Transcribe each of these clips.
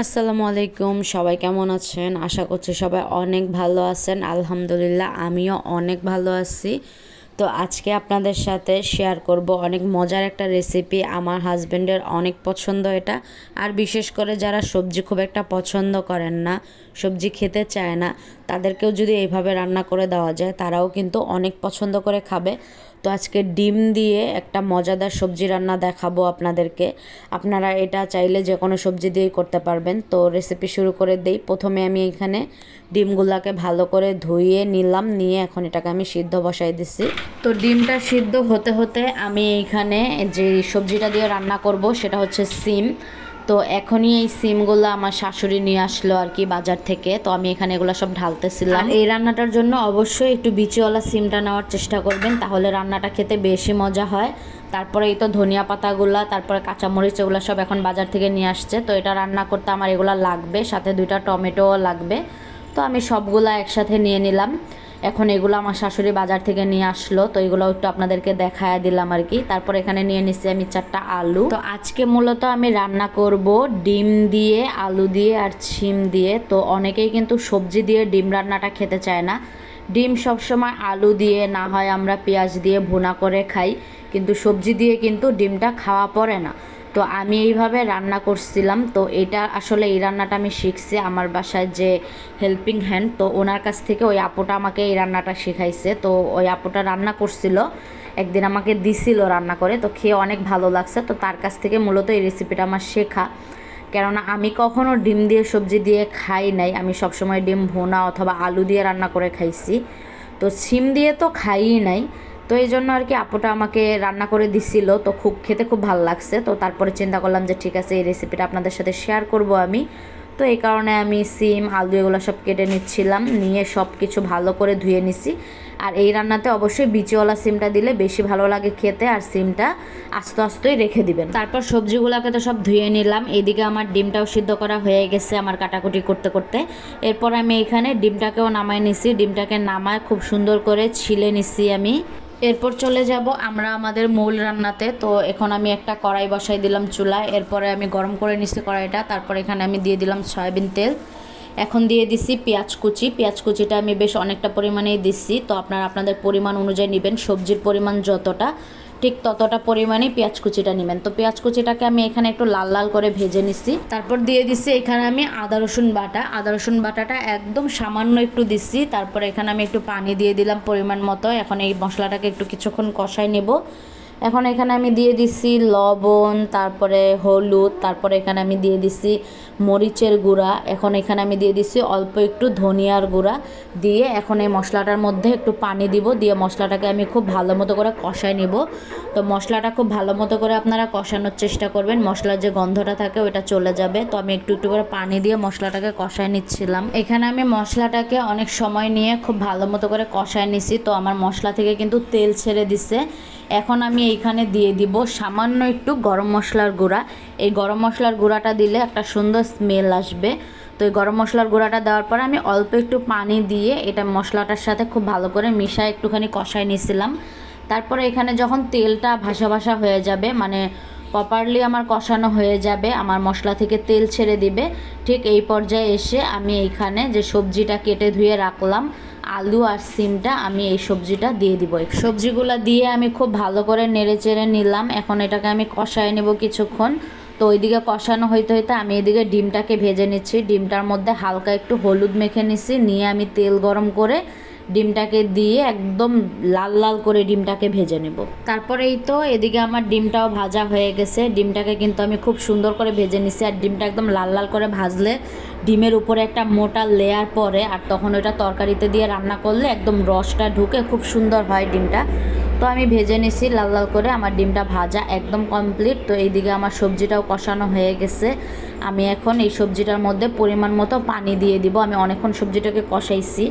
আসসালামু আলাইকুম, সবাই কেমন আছেন? আশা করছি সবাই অনেক ভালো আছেন। আলহামদুলিল্লাহ আমিও অনেক ভালো আছি। তো আজকে আপনাদের সাথে শেয়ার করব অনেক মজার একটা রেসিপি। আমার হাজব্যান্ডের অনেক পছন্দ এটা। আর বিশেষ করে যারা সবজি খুব একটা পছন্দ করেন না, সবজি খেতে চায় না, তাদেরকেও যদি এইভাবে রান্না করে দেওয়া যায় তারাও কিন্তু অনেক পছন্দ করে খাবে। তো আজকে ডিম দিয়ে একটা মজাদার সবজি রান্না দেখাবো আপনাদেরকে। আপনারা এটা চাইলে যে কোনো সবজি দিয়েই করতে পারবেন। তো রেসিপি শুরু করে দেই। প্রথমে আমি এখানে ডিমগুলাকে ভালো করে ধুয়ে নিলাম, নিয়ে এখন এটাকে আমি সিদ্ধ বসাই দিছি। তো ডিমটা সিদ্ধ হতে হতে আমি এইখানে যে সবজিটা দিয়ে রান্না করব সেটা হচ্ছে সিম। তো এখনই এই সিমগুলো আমার শাশুড়ি নিয়ে আসলো আর কি বাজার থেকে। তো আমি এখানে এগুলো সব ঢালতেছিলাম। এই রান্নাটার জন্য অবশ্যই একটু বিচিওয়ালা সিমটা নেওয়ার চেষ্টা করবেন, তাহলে রান্নাটা খেতে বেশি মজা হয়। তারপরে এই তো ধনিয়া পাতাগুলা, তারপরে কাঁচামরিচ, এগুলো সব এখন বাজার থেকে নিয়ে আসছে। তো এটা রান্না করতে আমার এগুলো লাগবে, সাথে 2টা টমেটোও লাগবে। তো আমি সবগুলা একসাথে নিয়ে নিলাম। এখন এগুলো আমার শাশুড়ি বাজার থেকে নিয়ে আসলো, তো এগুলো একটু আপনাদেরকে দেখায় দিলাম আর কি। তারপর এখানে নিয়ে নিচ্ছি আমি 4টা আলু। তো আজকে মূলত আমি রান্না করব ডিম দিয়ে, আলু দিয়ে আর শিম দিয়ে। তো অনেকেই কিন্তু সবজি দিয়ে ডিম রান্নাটা খেতে চায় না। ডিম সবসময় আলু দিয়ে, না হয় আমরা পেঁয়াজ দিয়ে ভুনা করে খাই, কিন্তু সবজি দিয়ে কিন্তু ডিমটা খাওয়া পড়ে না। তো আমি এইভাবে রান্না করছিলাম। তো এটা আসলে এই রান্নাটা আমি শিখছি আমার বাসায় যে হেল্পিং হ্যান্ড, তো ওনার কাছ থেকে ওই আপুটা আমাকে এই রান্নাটা শেখাইছে। তো ওই আপুটা রান্না করছিল, একদিন আমাকে দিছিল রান্না করে, তো খেয়ে অনেক ভালো লাগছে। তো তার কাছ থেকে মূলত এই রেসিপিটা আমার শেখা। কেননা আমি কখনো ডিম দিয়ে সবজি দিয়ে খাই নাই, আমি সবসময় ডিম ভুনা অথবা আলু দিয়ে রান্না করে খাইছি। তো সিম দিয়ে তো খাইই নাই। তো এই জন্য আর কি আপুটা আমাকে রান্না করে দিছিল, তো খেতে খুব ভালো লাগছে। তো তারপরে চিন্তা করলাম যে ঠিক আছে, এই রেসিপিটা আপনাদের সাথে শেয়ার করব আমি। তো এই কারণে আমি সিম, আলু এগুলো সব কেটে নিচ্ছিলাম, নিয়ে সব কিছু ভালো করে ধুয়ে নিছি। আর এই রান্নাতে অবশ্যই বিচিওয়ালা সিমটা দিলে বেশি ভালো লাগে খেতে, আর সিমটা আস্তে আস্তেই রেখে দিবেন। তারপর সবজিগুলোকে তো সব ধুয়ে নিলাম। এইদিকে আমার ডিমটাও সিদ্ধ করা হয়ে গেছে আমার কাটাকুটি করতে করতে। এরপর আমি এখানে ডিমটাকেও নামাই নিছি, ডিমটাকে নামায় খুব সুন্দর করে ছিলে নিছি আমি। এরপর চলে যাব আমরা আমাদের মূল রান্নাতে। তো এখন আমি একটা কড়াই বসাই দিলাম চুলায়। এরপরে আমি গরম করে নিচ্ছি কড়াইটা। তারপর এখানে আমি দিয়ে দিলাম সয়াবিন তেল। এখন দিয়ে দিছি পেঁয়াজ কুচি। পেঁয়াজ কুচিটা আমি বেশ অনেকটা পরিমাণেই দিচ্ছি। তো আপনারা আপনাদের পরিমাণ অনুযায়ী নেবেন, সবজির পরিমাণ যতটা ঠিক ততটা পরিমাণে পেঁয়াজ কুচিটা নেবেন। তো পেঁয়াজ কুচিটাকে আমি এখানে একটু লাল লাল করে ভেজে নিচ্ছি। তারপর দিয়ে দিচ্ছি এখানে আমি আদা রসুন বাটা। আদা রসুন বাটাটা একদম সামান্য একটু দিচ্ছি। তারপর এখানে আমি একটু পানি দিয়ে দিলাম পরিমাণ মতো। এখন এই মশলাটাকে একটু কিছুক্ষণ কষাই নেব। এখন এখানে আমি দিয়ে দিচ্ছি লবণ, তারপরে হলুদ, তারপরে এখানে আমি দিয়ে দিচ্ছি মরিচের গুঁড়া। এখন এখানে আমি দিয়ে দিচ্ছি অল্প একটু ধনিয়ার গুঁড়া। দিয়ে এখন এই মশলাটার মধ্যে একটু পানি দিব, দিয়ে মশলাটাকে আমি খুব ভালো মতো করে কষাই নেব। তো মশলাটা খুব ভালো মতো করে আপনারা কষানোর চেষ্টা করবেন, মশলার যে গন্ধটা থাকে ওটা চলে যাবে। তো আমি একটু একটু করে পানি দিয়ে মশলাটাকে কষাই নিচ্ছিলাম। এখানে আমি মশলাটাকে অনেক সময় নিয়ে খুব ভালো মতো করে কষাই নিছি। তো আমার মশলা থেকে কিন্তু তেল ছেড়ে দিছে। এখন আমি এইখানে দিয়ে দিব সামান্য একটু গরম মশলার গুঁড়া। এই গরম মশলার গুঁড়াটা দিলে একটা সুন্দর স্মেল আসবে। তো এই গরম মশলার গুঁড়াটা দেওয়ার পর আমি অল্প একটু পানি দিয়ে এটা মশলাটার সাথে খুব ভালো করে মিশায় একটুখানি কষায় নিয়েছিলাম। তারপরে এখানে যখন তেলটা ভাসা ভাসা হয়ে যাবে, মানে প্রপারলি আমার কষানো হয়ে যাবে, আমার মশলা থেকে তেল ছেড়ে দিবে, ঠিক এই পর্যায়ে এসে আমি এইখানে যে সবজিটা কেটে ধুয়ে রাখলাম, আলু আর সিমটা, আমি এই সবজিটা দিয়ে দিব। সবজিগুলো দিয়ে আমি খুব ভালো করে নেড়ে চেড়ে নিলাম। এখন এটাকে আমি কষায় নেব কিছুক্ষণ। তো ওইদিকে কষানো হইতে হইতে আমি এদিকে ডিমটাকে ভেজে নিচ্ছি। ডিমটার মধ্যে হালকা একটু হলুদ মেখে নিচ্ছি, নিয়ে আমি তেল গরম করে ডিমটাকে দিয়ে একদম লাল লাল করে ডিমটাকে ভেজে নেব। তারপরে এই তো এদিকে আমার ডিমটাও ভাজা হয়ে গেছে। ডিমটাকে কিন্তু আমি খুব সুন্দর করে ভেজে নিচ্ছি। আর ডিমটা একদম লাল লাল করে ভাজলে ডিমের উপরে একটা মোটা লেয়ার পরে, আর তখন ওটা তরকারিতে দিয়ে রান্না করলে একদম রসটা ঢুকে খুব সুন্দর হয় ডিমটা। তো আমি ভেজে নিছি লাল লাল করে, আমার ডিমটা ভাজা একদম কমপ্লিট। তো এইদিকে আমার সবজিটাও কষানো হয়ে গেছে। আমি এখন এই সবজিটার মধ্যে পরিমাণ মতো পানি দিয়ে দিব। আমি অনেকক্ষণ সবজিটাকে কষাইছি,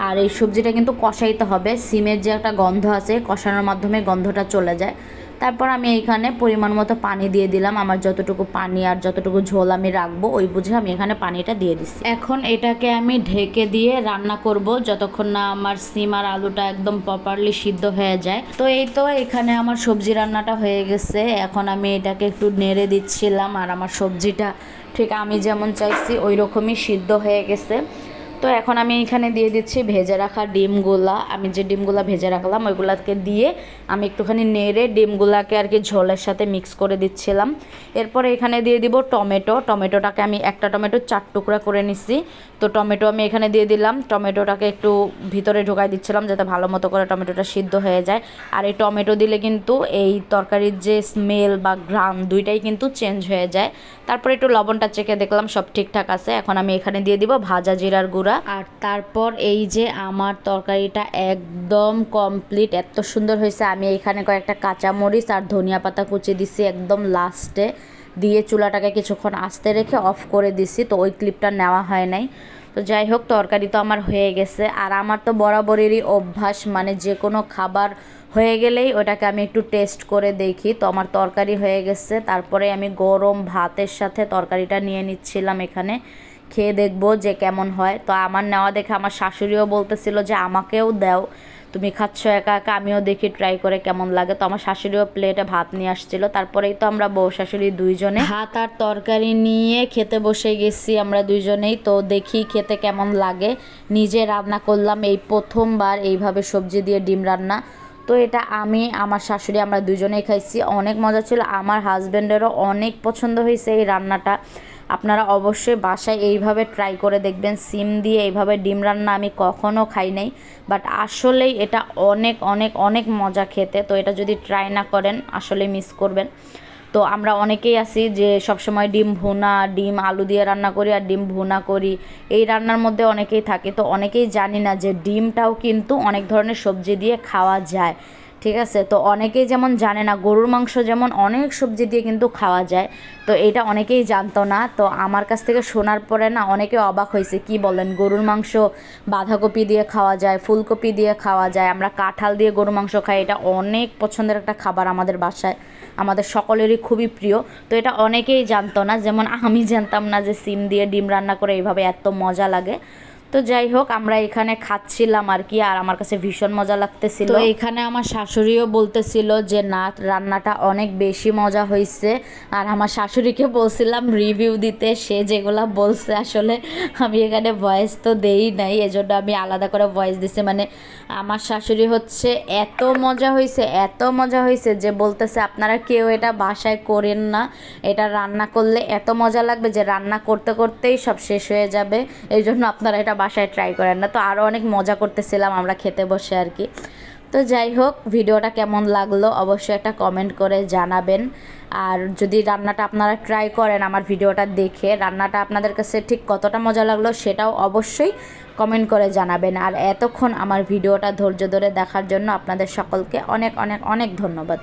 আর এই সবজিটা কিন্তু কষাইতে হবে। সিমের যে একটা গন্ধ আছে, কষানোর মাধ্যমে গন্ধটা চলে যায়। তারপর আমি এইখানে পরিমাণ মতো পানি দিয়ে দিলাম। আমার যতটুকু পানি আর যতটুকু ঝোল আমি রাখবো ওই বুঝে আমি এখানে পানিটা দিয়ে দিচ্ছি। এখন এটাকে আমি ঢেকে দিয়ে রান্না করব যতক্ষণ না আমার সিম আর আলুটা একদম প্রপারলি সিদ্ধ হয়ে যায়। তো এই তো এখানে আমার সবজি রান্নাটা হয়ে গেছে। এখন আমি এটাকে একটু নেড়ে দিচ্ছিলাম, আর আমার সবজিটা ঠিক আমি যেমন চাইছি ওই রকমই সিদ্ধ হয়ে গেছে। তো এখন আমি এখানে দিয়ে দিচ্ছি ভেজে রাখা ডিমগুলা। আমি যে ডিমগুলা ভেজে রাখলাম ওইগুলাকে দিয়ে আমি একটুখানি নেড়ে ডিমগুলাকে আর কি ঝোলের সাথে মিক্স করে দিচ্ছিলাম। এরপরে এখানে দিয়ে দিব টমেটো। টমেটোটাকে আমি একটা টমেটো 4 টুকরা করে নিছি। তো টমেটো আমি এখানে দিয়ে দিলাম। টমেটোটাকে একটু ভিতরে ঢোকাই দিচ্ছিলাম যাতে ভালো মতো করে টমেটোটা সিদ্ধ হয়ে যায়। আর এই টমেটো দিলে কিন্তু এই তরকারির যে স্মেল বা ঘ্রাণ দুইটাই কিন্তু চেঞ্জ হয়ে যায়। তারপরে একটু লবণটা চেখে দেখলাম সব ঠিকঠাক আছে। এখন আমি এখানে দিয়ে দিব ভাজা জিরার গুঁড়া। আর তারপর এই যে আমার তরকারিটা একদম কমপ্লিট, এত সুন্দর হয়েছে। আমি এখানে কয়েকটা কাঁচামরিচ আর ধনিয়া পাতা কুচি দিছি একদম লাস্টে, দিয়ে চুলাটাকে কিছুক্ষণ আস্তে রেখে অফ করে দিছি। তো ওই ক্লিপটা নেওয়া হয় নাই। তো যাই হোক, তরকারি তো আমার হয়ে গেছে। আর আমার তো বরাবরেরই অভ্যাস, মানে যে কোনো খাবার হয়ে গেলেই ওটাকে আমি একটু টেস্ট করে দেখি। তো আমার তরকারি হয়ে গেছে। তারপরে আমি গরম ভাতের সাথে তরকারিটা নিয়ে নিচ্ছিলাম, এখানে খেয়ে দেখবো যে কেমন হয়। তো আমার নেওয়া দেখে আমার শাশুড়িও বলতেছিল যে আমাকেও দাও, তুমি খাচ্ছ একা একা, আমিও দেখি ট্রাই করে কেমন লাগে। তো আমার শাশুড়িও প্লেটে ভাত নিয়ে আসছিল। তারপরেই তো আমরা বউ শাশুড়ি দুইজনে ভাত আর তরকারি নিয়ে খেতে বসে গেছি আমরা দুইজনেই। তো দেখি খেতে কেমন লাগে। নিজে রান্না করলাম এই প্রথমবার এইভাবে সবজি দিয়ে ডিম রান্না। তো এটা আমি আমার শাশুড়ি আমরা দুজনেই খাইছি, অনেক মজা ছিল। আমার হাজব্যান্ডেরও অনেক পছন্দ হয়েছে এই রান্নাটা। আপনারা অবশ্যই বাসায় এইভাবে ট্রাই করে দেখবেন। সিম দিয়ে এইভাবে ডিম রান্না আমি কখনও খাই নাই, বাট আসলেই এটা অনেক অনেক অনেক মজা খেতে। তো এটা যদি ট্রাই না করেন আসলে মিস করবেন। তো আমরা অনেকেই আছি যে সবসময় ডিম ভুনা, ডিম আলু দিয়ে রান্না করি আর ডিম ভুনা করি, এই রান্নার মধ্যে অনেকেই থাকে। তো অনেকেই জানি না যে ডিমটাও কিন্তু অনেক ধরনের সবজি দিয়ে খাওয়া যায়, ঠিক আছে। তো অনেকেই যেমন জানে না গরুর মাংস যেমন অনেক সবজি দিয়ে কিন্তু খাওয়া যায়, তো এটা অনেকেই জানতো না। তো আমার কাছ থেকে শোনার পরে না অনেকে অবাক হয়েছে, কি বলেন গরুর মাংস বাঁধাকপি দিয়ে খাওয়া যায়, ফুলকপি দিয়ে খাওয়া যায়, আমরা কাঁঠাল দিয়ে গরুর মাংস খাই। এটা অনেক পছন্দের একটা খাবার আমাদের বাসায়, আমাদের সকলেরই খুবই প্রিয়। তো এটা অনেকেই জানতো না, যেমন আমি জানতাম না যে সিম দিয়ে ডিম রান্না করে এইভাবে এত মজা লাগে। তো যাই হোক, আমরা এখানে খাচ্ছিলাম আর কি, আর আমার কাছে ভীষণ মজা লাগতেছিল। তো এখানে আমার শাশুড়িও বলতেছিল যে না, রান্নাটা অনেক বেশি মজা হয়েছে। আর আমার শাশুড়িকে বলছিলাম রিভিউ দিতে, সে যেগুলা বলছে আসলে আমি এখানে ভয়েস তো দেই নাই, এজন্য আমি আলাদা করে ভয়েস দিছি। মানে আমার শাশুড়ি হচ্ছে এত মজা হয়েছে, এত মজা হয়েছে যে বলতেছে আপনারা কেউ এটা বাসায় করেন না, এটা রান্না করলে এত মজা লাগবে যে রান্না করতে করতেই সব শেষ হয়ে যাবে, এই জন্য আপনারা এটা বাসায় ট্রাই করেন না। তো আরও অনেক মজা করতেছিলাম আমরা খেতে বসে আর কি। তো যাই হোক, ভিডিওটা কেমন লাগলো অবশ্যই একটা কমেন্ট করে জানাবেন। আর যদি রান্নাটা আপনারা ট্রাই করেন আমার ভিডিওটা দেখে, রান্নাটা আপনাদের কাছে ঠিক কতটা মজা লাগলো সেটাও অবশ্যই কমেন্ট করে জানাবেন। আর এতক্ষণ আমার ভিডিওটা ধৈর্য ধরে দেখার জন্য আপনাদের সকলকে অনেক অনেক অনেক ধন্যবাদ।